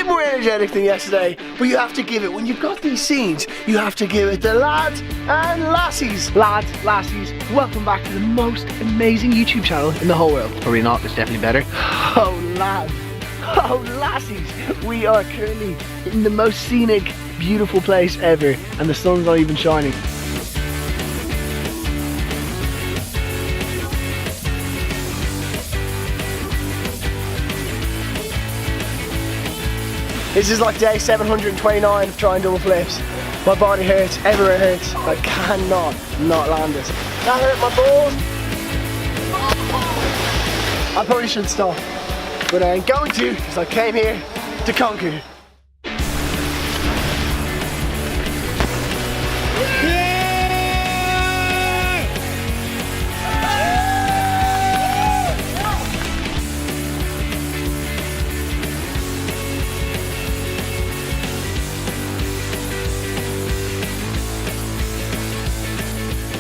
more energetic than yesterday, but you have to give it. When you've got these scenes, you have to give it the lads and lassies. Lads, lassies, welcome back to the most amazing YouTube channel in the whole world. Probably not, it's definitely better. Oh lads, oh lassies, we are currently in the most scenic, beautiful place ever, and the sun's not even shining. This is like day 729 of trying double flips. My body hurts, everywhere hurts. I cannot not land it. That hurt my balls. I probably should stop, but I ain't going to, because I came here to conquer.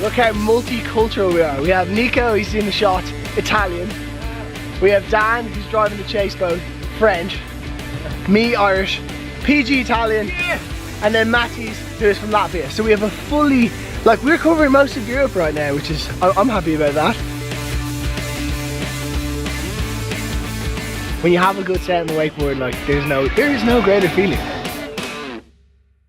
Look how multicultural we are. We have Nico, he's in the shot, Italian. We have Dan, who's driving the chase boat, French. Me, Irish. PG, Italian. And then Matty's, who is from Latvia. So we have a fully, like, we're covering most of Europe right now, which is, I'm happy about that. When you have a good set on the wakeboard, like, there is no greater feeling.